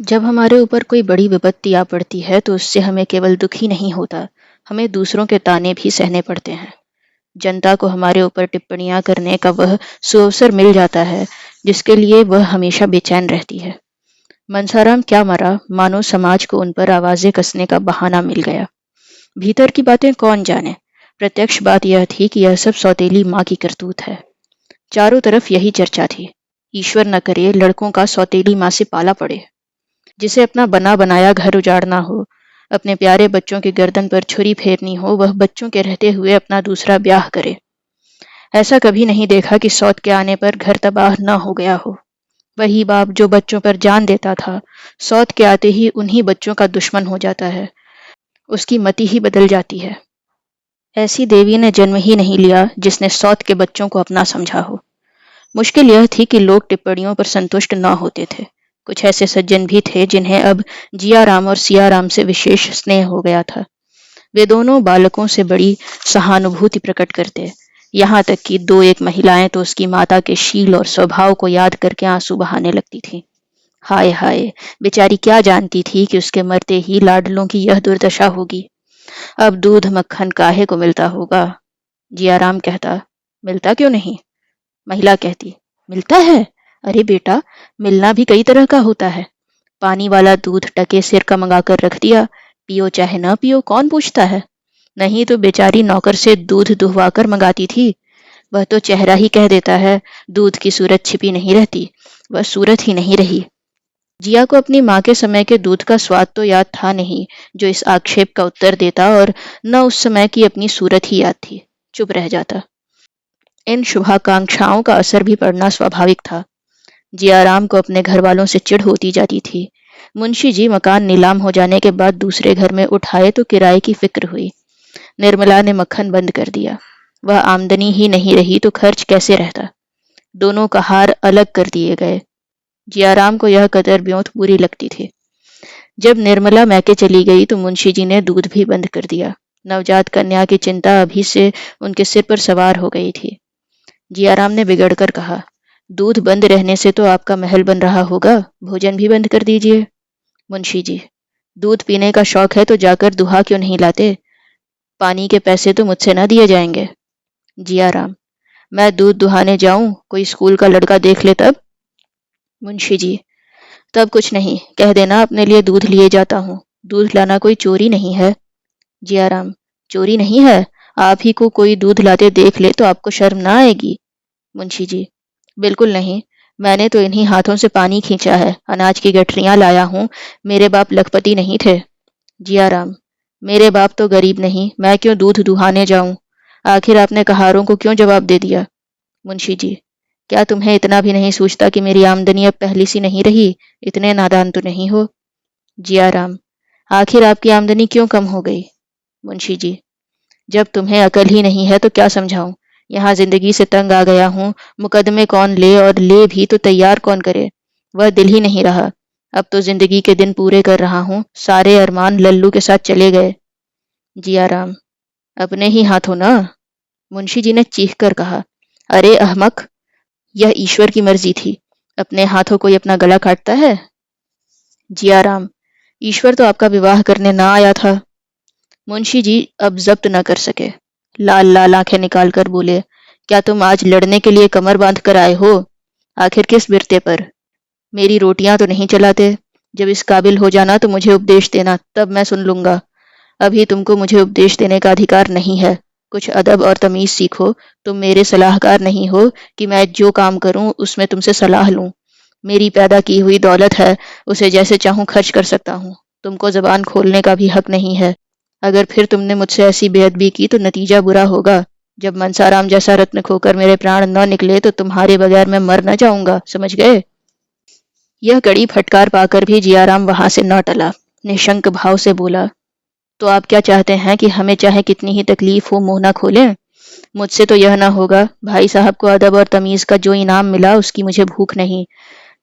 जब हमारे ऊपर कोई बड़ी विपत्ति आ पड़ती है तो उससे हमें केवल दुख ही नहीं होता, हमें दूसरों के ताने भी सहने पड़ते हैं। जनता को हमारे ऊपर टिप्पणियां करने का वह सुअवसर मिल जाता है जिसके लिए वह हमेशा बेचैन रहती है। मनसाराम क्या मरा, मानो समाज को उन पर आवाजें कसने का बहाना मिल गया। भीतर की बातें कौन जाने। प्रत्यक्ष बात यह थी कि यह सब सौतेली माँ की करतूत है। चारों तरफ यही चर्चा थी। ईश्वर न करे लड़कों का सौतेली माँ से पाला पड़े। जिसे अपना बना बनाया घर उजाड़ना हो, अपने प्यारे बच्चों की गर्दन पर छुरी फेरनी हो, वह बच्चों के रहते हुए अपना दूसरा ब्याह करे। ऐसा कभी नहीं देखा कि सौत के आने पर घर तबाह न हो गया हो। वही बाप जो बच्चों पर जान देता था, सौत के आते ही उन्हीं बच्चों का दुश्मन हो जाता है। उसकी मति ही बदल जाती है। ऐसी देवी ने जन्म ही नहीं लिया जिसने सौत के बच्चों को अपना समझा हो। मुश्किल यह थी कि लोग टिप्पणियों पर संतुष्ट न होते थे। कुछ ऐसे सज्जन भी थे जिन्हें अब जियाराम और सियाराम से विशेष स्नेह हो गया था। वे दोनों बालकों से बड़ी सहानुभूति प्रकट करते, यहाँ तक कि दो एक महिलाएं तो उसकी माता के शील और स्वभाव को याद करके आंसू बहाने लगती थीं। हाय हाय, बेचारी क्या जानती थी कि उसके मरते ही लाडलों की यह दुर्दशा होगी। अब दूध मक्खन काहे को मिलता होगा। जियाराम कहता, मिलता क्यों नहीं। महिला कहती, मिलता है। अरे बेटा, मिलना भी कई तरह का होता है। पानी वाला दूध टके सिर का मंगाकर रख दिया, पियो चाहे न पियो, कौन पूछता है। नहीं तो बेचारी नौकर से दूध दुहवाकर मंगाती थी। वह तो चेहरा ही कह देता है, दूध की सूरत छिपी नहीं रहती। वह सूरत ही नहीं रही। जिया को अपनी माँ के समय के दूध का स्वाद तो याद था नहीं जो इस आक्षेप का उत्तर देता, और न उस समय की अपनी सूरत ही याद थी। चुप रह जाता। इन शुभाकांक्षाओं का असर भी पड़ना स्वाभाविक था। जियाराम को अपने घर वालों से चिढ़ होती जाती थी। मुंशी जी मकान नीलाम हो जाने के बाद दूसरे घर में उठाए तो किराए की फिक्र हुई। निर्मला ने मक्खन बंद कर दिया। वह आमदनी ही नहीं रही तो खर्च कैसे रहता। दोनों का हार अलग कर दिए गए। जियाराम को यह कदर ब्योंत बुरी लगती थी। जब निर्मला मैके चली गई तो मुंशी जी ने दूध भी बंद कर दिया। नवजात कन्या की चिंता अभी से उनके सिर पर सवार हो गई थी। जियाराम ने बिगड़कर कहा, दूध बंद रहने से तो आपका महल बन रहा होगा, भोजन भी बंद कर दीजिए। मुंशी जी, दूध पीने का शौक है तो जाकर दुहा क्यों नहीं लाते। पानी के पैसे तो मुझसे न दिए जाएंगे। जियाराम, मैं दूध दुहाने जाऊं, कोई स्कूल का लड़का देख ले तब। मुंशी जी, तब कुछ नहीं, कह देना अपने लिए दूध लिए जाता हूँ। दूध लाना कोई चोरी नहीं है। जियाराम, चोरी नहीं है। आप ही को कोई दूध लाते देख ले तो आपको शर्म ना आएगी। मुंशी जी, बिल्कुल नहीं। मैंने तो इन्हीं हाथों से पानी खींचा है, अनाज की गठरियां लाया हूँ। मेरे बाप लखपति नहीं थे। जियाराम, मेरे बाप तो गरीब नहीं, मैं क्यों दूध दुहाने जाऊं। आखिर आपने कहारों को क्यों जवाब दे दिया। मुंशी जी, क्या तुम्हें इतना भी नहीं सूझता कि मेरी आमदनी अब पहली सी नहीं रही। इतने नादान तो नहीं हो। जियाराम, आखिर आपकी आमदनी क्यों कम हो गई। मुंशी जी, जब तुम्हें अकल ही नहीं है तो क्या समझाऊं। यहाँ जिंदगी से तंग आ गया हूँ। मुकदमे कौन ले, और ले भी तो तैयार कौन करे। वह दिल ही नहीं रहा। अब तो जिंदगी के दिन पूरे कर रहा हूँ, सारे अरमान लल्लू के साथ चले गए। जियाराम, अपने ही हाथों ना। मुंशी जी ने चीख कर कहा, अरे अहमक, यह ईश्वर की मर्जी थी। अपने हाथों कोई अपना गला काटता है। जियाराम, ईश्वर तो आपका विवाह करने ना आया था। मुंशी जी अब जब्त न कर सके। लाल लाल आंखें निकालकर बोले, क्या तुम आज लड़ने के लिए कमर बांध कर आए हो। आखिर किस बिरते पर। मेरी रोटियां तो नहीं चलाते। जब इस काबिल हो जाना तो मुझे उपदेश देना, तब मैं सुन लूंगा। अभी तुमको मुझे उपदेश देने का अधिकार नहीं है। कुछ अदब और तमीज सीखो। तुम मेरे सलाहकार नहीं हो कि मैं जो काम करूं उसमें तुमसे सलाह लूं। मेरी पैदा की हुई दौलत है, उसे जैसे चाहूं खर्च कर सकता हूं। तुमको जबान खोलने का भी हक नहीं है। अगर फिर तुमने मुझसे ऐसी बेअदबी की तो नतीजा बुरा होगा। जब मनसाराम जैसा रत्न खोकर मेरे प्राण न निकले तो तुम्हारे बगैर मैं मर न जाऊंगा, समझ गए। यह कड़ी फटकार पाकर भी जियाराम वहां से न टला। निशंक भाव से बोला, तो आप क्या चाहते हैं कि हमें चाहे कितनी ही तकलीफ हो मुंह न खोलें। मुझसे तो यह न होगा। भाई साहब को अदब और तमीज का जो इनाम मिला उसकी मुझे भूख नहीं।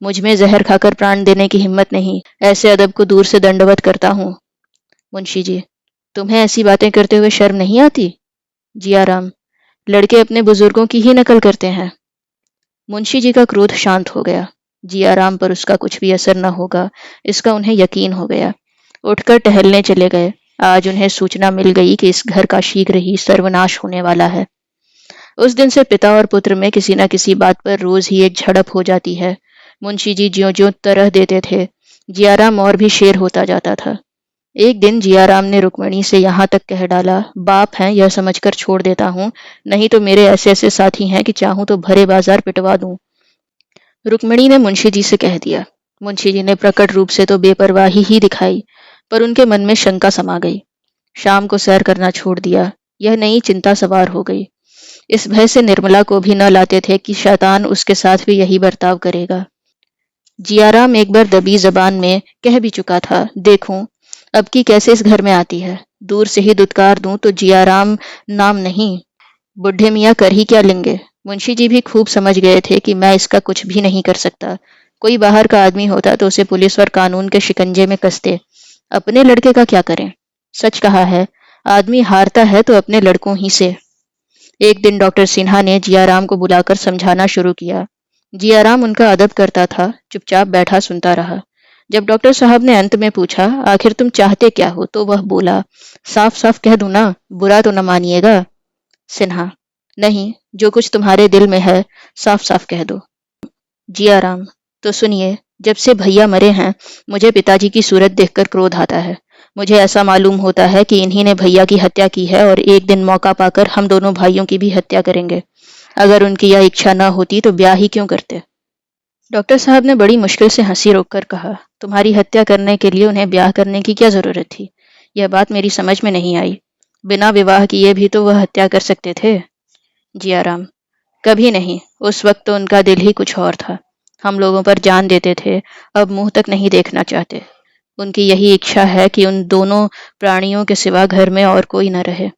मुझ में जहर खाकर प्राण देने की हिम्मत नहीं। ऐसे अदब को दूर से दंडवत करता हूँ। मुंशी जी, तुम्हें ऐसी बातें करते हुए शर्म नहीं आती। जियाराम, लड़के अपने बुजुर्गों की ही नकल करते हैं। मुंशी जी का क्रोध शांत हो गया। जियाराम पर उसका कुछ भी असर न होगा, इसका उन्हें यकीन हो गया। उठकर टहलने चले गए। आज उन्हें सूचना मिल गई कि इस घर का शीघ्र ही सर्वनाश होने वाला है। उस दिन से पिता और पुत्र में किसी न किसी बात पर रोज ही एक झड़प हो जाती है। मुंशी जी ज्यों-ज्यों तरह देते थे, जियाराम और भी शेर होता जाता था। एक दिन जियाराम ने रुक्मणी से यहाँ तक कह डाला, बाप हैं यह समझकर छोड़ देता हूँ, नहीं तो मेरे ऐसे-ऐसे साथी हैं कि चाहूँ तो भरे बाजार पिटवा दूँ। रुक्मणी ने मुंशी जी से कह दिया। मुंशी जी ने प्रकट रूप से तो बेपरवाही ही दिखाई, पर उनके मन में शंका समा गई। शाम को सैर करना छोड़ दिया। यह नई चिंता सवार हो गई। इस भय से निर्मला को भी न लाते थे कि शैतान उसके साथ भी यही बर्ताव करेगा। जियाराम एक बार दबी जबान में कह भी चुका था, देखूं अब की कैसे इस घर में आती है। दूर से ही दुत्कार दूं तो जियाराम नाम नहीं, बुढ़े मियाँ कर ही क्या लेंगे। मुंशी जी भी खूब समझ गए थे कि मैं इसका कुछ भी नहीं कर सकता। कोई बाहर का आदमी होता तो उसे पुलिस और कानून के शिकंजे में कसते। अपने लड़के का क्या करें। सच कहा है, आदमी हारता है तो अपने लड़कों ही से। एक दिन डॉक्टर सिन्हा ने जियाराम को बुलाकर समझाना शुरू किया। जियाराम उनका अदब करता था, चुपचाप बैठा सुनता रहा। जब डॉक्टर साहब ने अंत में पूछा, आखिर तुम चाहते क्या हो, तो वह बोला, साफ साफ कह दूं ना, बुरा तो न मानिएगा। सिन्हा, नहीं, जो कुछ तुम्हारे दिल में है साफ साफ कह दो। जियाराम, तो सुनिए, जब से भैया मरे हैं मुझे पिताजी की सूरत देखकर क्रोध आता है। मुझे ऐसा मालूम होता है कि इन्हीं ने भैया की हत्या की है और एक दिन मौका पाकर हम दोनों भाइयों की भी हत्या करेंगे। अगर उनकी यह इच्छा न होती तो ब्याह ही क्यों करते। डॉक्टर साहब ने बड़ी मुश्किल से हंसी रोककर कहा, तुम्हारी हत्या करने के लिए उन्हें ब्याह करने की क्या जरूरत थी। यह बात मेरी समझ में नहीं आई। बिना विवाह किए भी तो वह हत्या कर सकते थे। जियाराम, कभी नहीं, उस वक्त तो उनका दिल ही कुछ और था। हम लोगों पर जान देते थे, अब मुंह तक नहीं देखना चाहते। उनकी यही इच्छा है कि उन दोनों प्राणियों के सिवा घर में और कोई न रहे।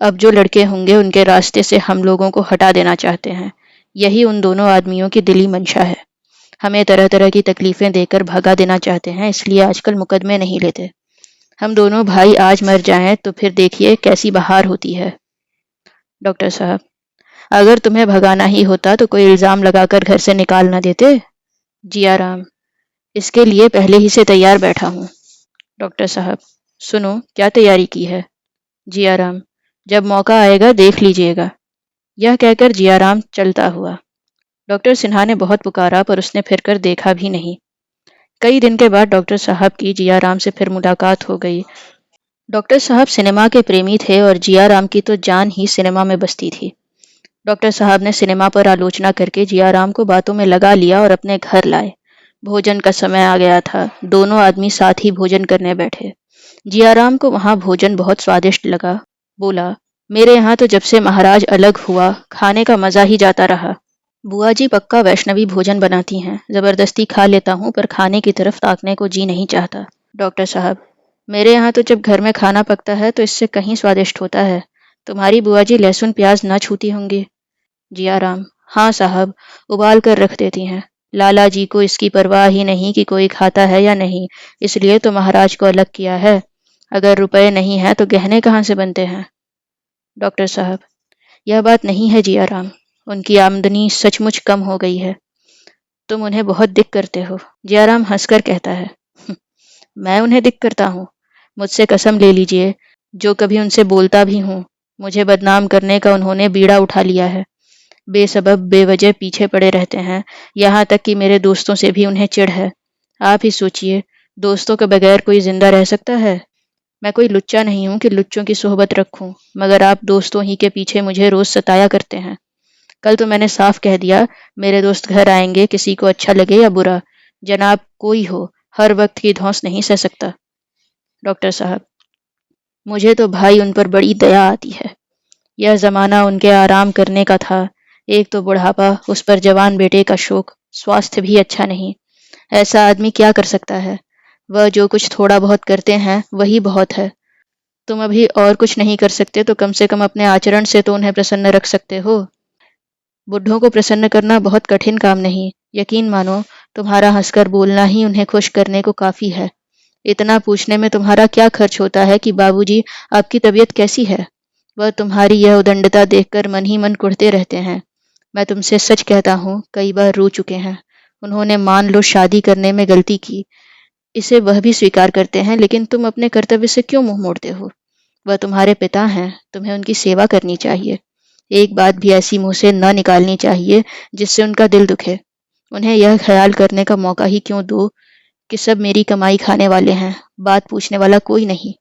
अब जो लड़के होंगे उनके रास्ते से हम लोगों को हटा देना चाहते हैं। यही उन दोनों आदमियों की दिली मंशा है। हमें तरह तरह की तकलीफें देकर भगा देना चाहते हैं, इसलिए आजकल मुकदमे नहीं लेते। हम दोनों भाई आज मर जाएं तो फिर देखिए कैसी बहार होती है। डॉक्टर साहब, अगर तुम्हें भगाना ही होता तो कोई इल्जाम लगाकर घर से निकाल न देते। जियाराम, इसके लिए पहले ही से तैयार बैठा हूँ। डॉक्टर साहब, सुनो क्या तैयारी की है। जियाराम, जब मौका आएगा देख लीजिएगा। यह कहकर जियाराम चलता हुआ। डॉक्टर सिन्हा ने बहुत पुकारा पर उसने फिरकर देखा भी नहीं। कई दिन के बाद डॉक्टर साहब की जियाराम से फिर मुलाकात हो गई। डॉक्टर साहब सिनेमा के प्रेमी थे और जियाराम की तो जान ही सिनेमा में बसती थी। डॉक्टर साहब ने सिनेमा पर आलोचना करके जियाराम को बातों में लगा लिया और अपने घर लाए। भोजन का समय आ गया था। दोनों आदमी साथ ही भोजन करने बैठे। जियाराम को वहां भोजन बहुत स्वादिष्ट लगा। बोला, मेरे यहाँ तो जब से महाराज अलग हुआ खाने का मजा ही जाता रहा। बुआ जी पक्का वैष्णवी भोजन बनाती हैं। जबरदस्ती खा लेता हूँ पर खाने की तरफ ताकने को जी नहीं चाहता। डॉक्टर साहब, मेरे यहाँ तो जब घर में खाना पकता है तो इससे कहीं स्वादिष्ट होता है। तुम्हारी बुआ जी लहसुन प्याज न छूती होंगी। जियाराम, हाँ साहब, उबाल कर रख देती हैं। लाला जी को इसकी परवाह ही नहीं कि कोई खाता है या नहीं, इसलिए तो महाराज को अलग किया है। अगर रुपए नहीं है तो गहने कहाँ से बनते हैं। डॉक्टर साहब, यह बात नहीं है जियाराम, उनकी आमदनी सचमुच कम हो गई है। तुम उन्हें बहुत दिक करते हो। जियाराम हंसकर कहता है, मैं उन्हें दिक करता हूँ। मुझसे कसम ले लीजिए, जो कभी उनसे बोलता भी हूँ, मुझे बदनाम करने का उन्होंने बीड़ा उठा लिया है। बेसबब बेवजह पीछे पड़े रहते हैं, यहाँ तक कि मेरे दोस्तों से भी उन्हें चिढ़ है। आप ही सोचिए, दोस्तों के बगैर कोई जिंदा रह सकता है। मैं कोई लुच्चा नहीं हूं कि लुच्चों की सोहबत रखूं, मगर आप दोस्तों ही के पीछे मुझे रोज सताया करते हैं। कल तो मैंने साफ कह दिया, मेरे दोस्त घर आएंगे, किसी को अच्छा लगे या बुरा, जनाब कोई हो, हर वक्त की धौंस नहीं सह सकता। डॉक्टर साहब, मुझे तो भाई उन पर बड़ी दया आती है। यह जमाना उनके आराम करने का था। एक तो बुढ़ापा, उस पर जवान बेटे का शोक, स्वास्थ्य भी अच्छा नहीं। ऐसा आदमी क्या कर सकता है। वह जो कुछ थोड़ा बहुत करते हैं वही बहुत है। तुम अभी और कुछ नहीं कर सकते तो कम से कम अपने आचरण से तो उन्हें प्रसन्न रख सकते हो। बुढ़ों को प्रसन्न करना बहुत कठिन काम नहीं। यकीन मानो, तुम्हारा हंसकर बोलना ही उन्हें खुश करने को काफी है। इतना पूछने में तुम्हारा क्या खर्च होता है कि बाबूजी आपकी तबीयत कैसी है। वह तुम्हारी यह उदंडता देखकर मन ही मन कुढ़ते रहते हैं। मैं तुमसे सच कहता हूँ, कई बार रो चुके हैं। उन्होंने मान लो शादी करने में गलती की, इसे वह भी स्वीकार करते हैं, लेकिन तुम अपने कर्तव्य से क्यों मुंह मोड़ते हो? वह तुम्हारे पिता हैं, तुम्हें उनकी सेवा करनी चाहिए। एक बात भी ऐसी मुंह से न निकालनी चाहिए जिससे उनका दिल दुखे। उन्हें यह ख्याल करने का मौका ही क्यों दो कि सब मेरी कमाई खाने वाले हैं, बात पूछने वाला कोई नहीं।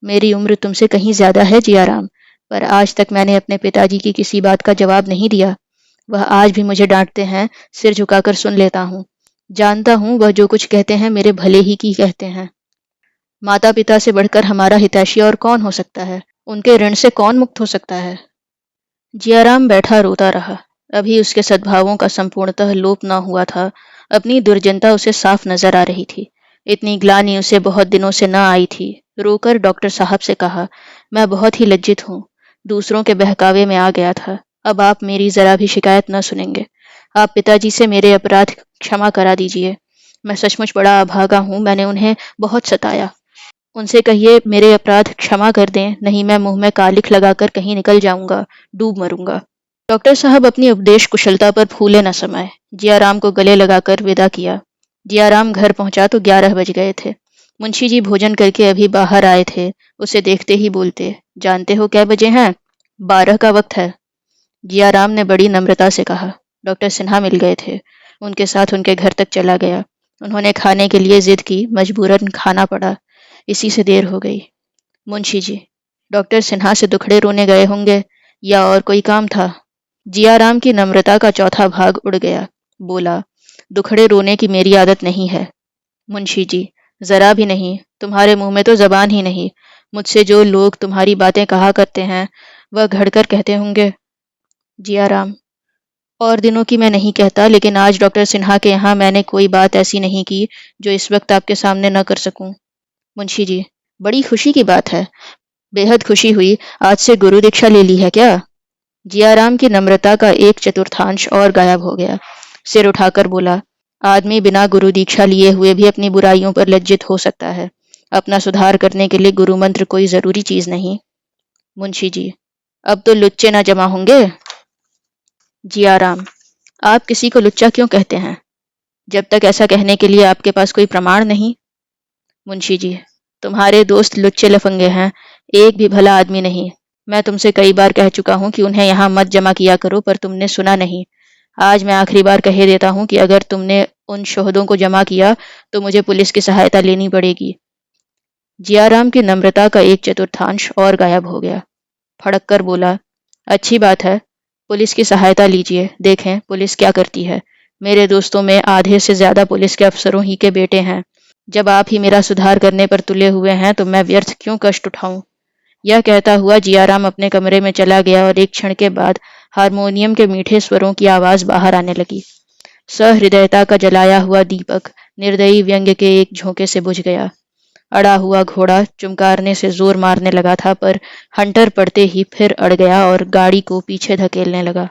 मेरी उम्र तुमसे कहीं ज्यादा है जियाराम, पर आज तक मैंने अपने पिताजी की किसी बात का जवाब नहीं दिया। वह आज भी मुझे डांटते हैं, सिर झुकाकर सुन लेता हूँ। जानता हूँ वह जो कुछ कहते हैं मेरे भले ही की कहते हैं। माता पिता से बढ़कर हमारा हितैषी और कौन हो सकता है? उनके ऋण से कौन मुक्त हो सकता है? जियाराम बैठा रोता रहा। अभी उसके सद्भावों का संपूर्णतः लोप न हुआ था। अपनी दुर्जनता उसे साफ नजर आ रही थी। इतनी ग्लानि उसे बहुत दिनों से न आई थी। रोकर डॉक्टर साहब से कहा, मैं बहुत ही लज्जित हूँ। दूसरों के बहकावे में आ गया था। अब आप मेरी जरा भी शिकायत न सुनेंगे। आप पिताजी से मेरे अपराध क्षमा करा दीजिए। मैं सचमुच बड़ा अभागा हूँ, मैंने उन्हें बहुत सताया। उनसे कहिए मेरे अपराध क्षमा कर दें, नहीं मैं मुंह में कालिख लगाकर कहीं निकल जाऊंगा, डूब मरूंगा। डॉक्टर साहब अपनी उपदेश कुशलता पर फूले न समाये। जियाराम को गले लगाकर विदा किया। जियाराम घर पहुंचा तो 11 बज गए थे। मुंशी जी भोजन करके अभी बाहर आए थे। उसे देखते ही बोलते, जानते हो क्या बजे हैं? 12 का वक्त है। जियाराम ने बड़ी नम्रता से कहा। डॉक्टर सिन्हा मिल गए थे। उनके साथ उनके घर तक चला गया। उन्होंने खाने के लिए जिद की, मजबूरन खाना पड़ा। इसी से देर हो गई। मुंशी जी, डॉक्टर सिन्हा से दुखड़े रोने गए होंगे या और कोई काम था? जियाराम की नम्रता का चौथा भाग उड़ गया। बोला, दुखड़े रोने की मेरी आदत नहीं है। मुंशी जी, जरा भी नहीं। तुम्हारे मुंह में तो जबान ही नहीं। मुझसे जो लोग तुम्हारी बातें कहा करते हैं वह घड़कर कहते होंगे। जियाराम, और दिनों की मैं नहीं कहता, लेकिन आज डॉक्टर सिन्हा के यहाँ मैंने कोई बात ऐसी नहीं की जो इस वक्त आपके सामने न कर सकूं। मुंशी जी, बड़ी खुशी की बात है। बेहद खुशी हुई। आज से गुरु दीक्षा ले ली है क्या? जियाराम की नम्रता का एक चतुर्थांश और गायब हो गया। सिर उठाकर बोला, आदमी बिना गुरु दीक्षा लिए हुए भी अपनी बुराइयों पर लज्जित हो सकता है। अपना सुधार करने के लिए गुरु मंत्र कोई जरूरी चीज नहीं। मुंशी जी, अब तो लुच्चे न जमा होंगे। जियाराम, आप किसी को लुच्चा क्यों कहते हैं, जब तक ऐसा कहने के लिए आपके पास कोई प्रमाण नहीं? मुंशी जी, तुम्हारे दोस्त लुच्चे लफंगे हैं, एक भी भला आदमी नहीं। मैं तुमसे कई बार कह चुका हूं कि उन्हें यहाँ मत जमा किया करो, पर तुमने सुना नहीं। आज मैं आखिरी बार कहे देता हूं कि अगर तुमने उन शोहदों को जमा किया तो मुझे पुलिस की सहायता लेनी पड़ेगी। जियाराम की नम्रता का एक चतुर्थांश और गायब हो गया। फड़क कर बोला, अच्छी बात है, पुलिस की सहायता लीजिए, देखें पुलिस क्या करती है। मेरे दोस्तों में आधे से ज्यादा पुलिस के अफसरों ही के बेटे हैं। जब आप ही मेरा सुधार करने पर तुले हुए हैं तो मैं व्यर्थ क्यों कष्ट उठाऊं? यह कहता हुआ जियाराम अपने कमरे में चला गया और एक क्षण के बाद हारमोनियम के मीठे स्वरों की आवाज बाहर आने लगी। सहृदयता का जलाया हुआ दीपक निर्दयी व्यंग्य के एक झोंके से बुझ गया। अड़ा हुआ घोड़ा चुमकारने से जोर मारने लगा था, पर हंटर पड़ते ही फिर अड़ गया और गाड़ी को पीछे धकेलने लगा।